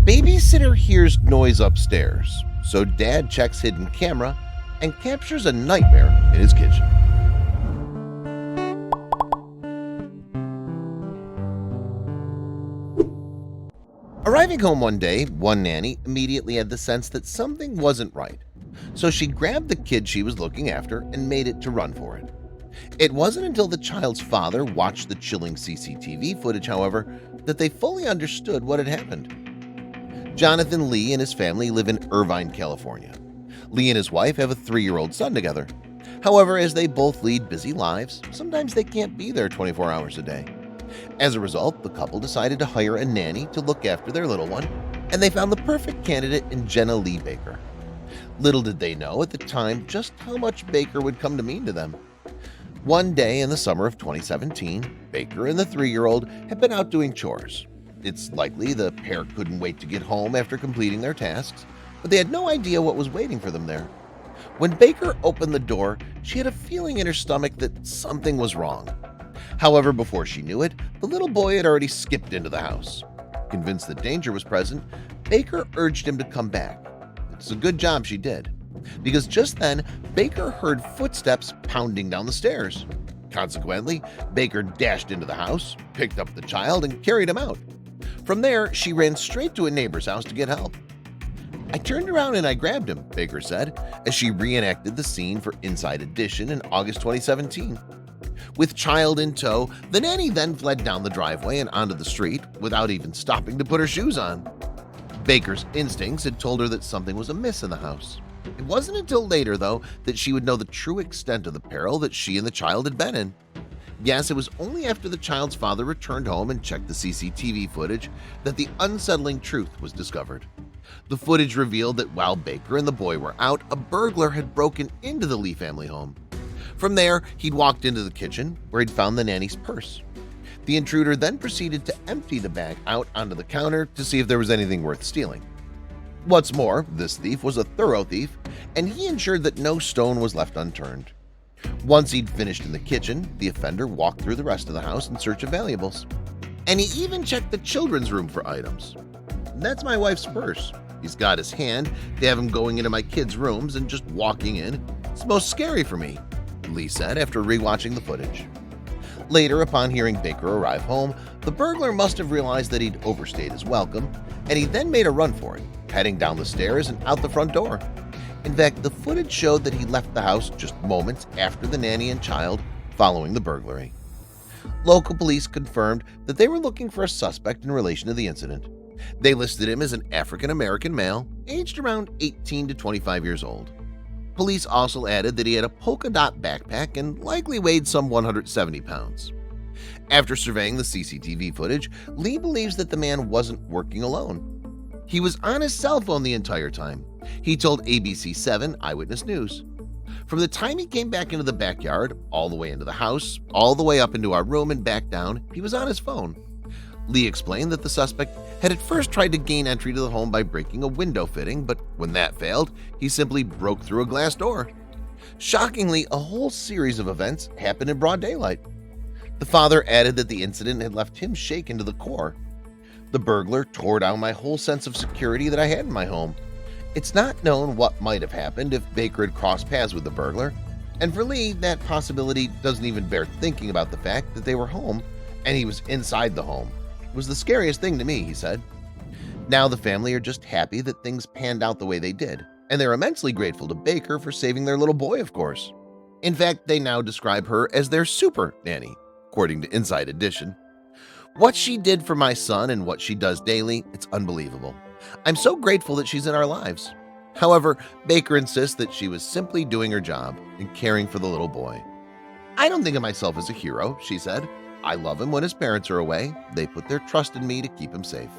Babysitter hears noise upstairs, so Dad checks hidden camera and captures a nightmare in his kitchen. Arriving home one day, one nanny immediately had the sense that something wasn't right, so she grabbed the kid she was looking after and made it to run for it. It wasn't until the child's father watched the chilling CCTV footage, however, that they fully understood what had happened. Jonathan Lee and his family live in Irvine, California. Lee and his wife have a 3-year-old son together. However, as they both lead busy lives, sometimes they can't be there 24 hours a day. As a result, the couple decided to hire a nanny to look after their little one, and they found the perfect candidate in Jenna Lee Baker. Little did they know at the time just how much Baker would come to mean to them. One day in the summer of 2017, Baker and the 3-year-old had been out doing chores. It's likely the pair couldn't wait to get home after completing their tasks, but they had no idea what was waiting for them there. When Baker opened the door, she had a feeling in her stomach that something was wrong. However, before she knew it, the little boy had already skipped into the house. Convinced that danger was present, Baker urged him to come back. It's a good job she did, because just then, Baker heard footsteps pounding down the stairs. Consequently, Baker dashed into the house, picked up the child, and carried him out. From there, she ran straight to a neighbor's house to get help. "I turned around and I grabbed him," Baker said, as she reenacted the scene for Inside Edition in August 2017. With child in tow, the nanny then fled down the driveway and onto the street without even stopping to put her shoes on. Baker's instincts had told her that something was amiss in the house. It wasn't until later, though, that she would know the true extent of the peril that she and the child had been in. Yes, it was only after the child's father returned home and checked the CCTV footage that the unsettling truth was discovered. The footage revealed that while Baker and the boy were out, a burglar had broken into the Lee family home. From there, he'd walked into the kitchen, where he'd found the nanny's purse. The intruder then proceeded to empty the bag out onto the counter to see if there was anything worth stealing. What's more, this thief was a thorough thief, and he ensured that no stone was left unturned. Once he'd finished in the kitchen, the offender walked through the rest of the house in search of valuables. And he even checked the children's room for items. "That's my wife's purse. He's got his hand to have him going into my kids' rooms and just walking in. It's most scary for me," Lee said after rewatching the footage. Later, upon hearing Baker arrive home, the burglar must have realized that he'd overstayed his welcome, and he then made a run for it, heading down the stairs and out the front door. In fact, the footage showed that he left the house just moments after the nanny and child following the burglary. Local police confirmed that they were looking for a suspect in relation to the incident. They listed him as an African-American male, aged around 18 to 25 years old. Police also added that he had a polka dot backpack and likely weighed some 170 pounds. After surveying the CCTV footage, Lee believes that the man wasn't working alone. He was on his cell phone the entire time, he told ABC7 Eyewitness News. From the time he came back into the backyard, all the way into the house, all the way up into our room and back down, he was on his phone. Lee explained that the suspect had at first tried to gain entry to the home by breaking a window fitting, but when that failed, he simply broke through a glass door. Shockingly, a whole series of events happened in broad daylight. The father added that the incident had left him shaken to the core. "The burglar tore down my whole sense of security that I had in my home. It's not known what might have happened if Baker had crossed paths with the burglar, and for Lee, that possibility doesn't even bear thinking about the fact that they were home and he was inside the home. It was the scariest thing to me," he said. Now the family are just happy that things panned out the way they did, and they're immensely grateful to Baker for saving their little boy, of course. In fact, they now describe her as their super nanny, according to Inside Edition. "What she did for my son and what she does daily, it's unbelievable. I'm so grateful that she's in our lives." However, Baker insists that she was simply doing her job and caring for the little boy. "I don't think of myself as a hero," she said. "I love him when his parents are away. They put their trust in me to keep him safe."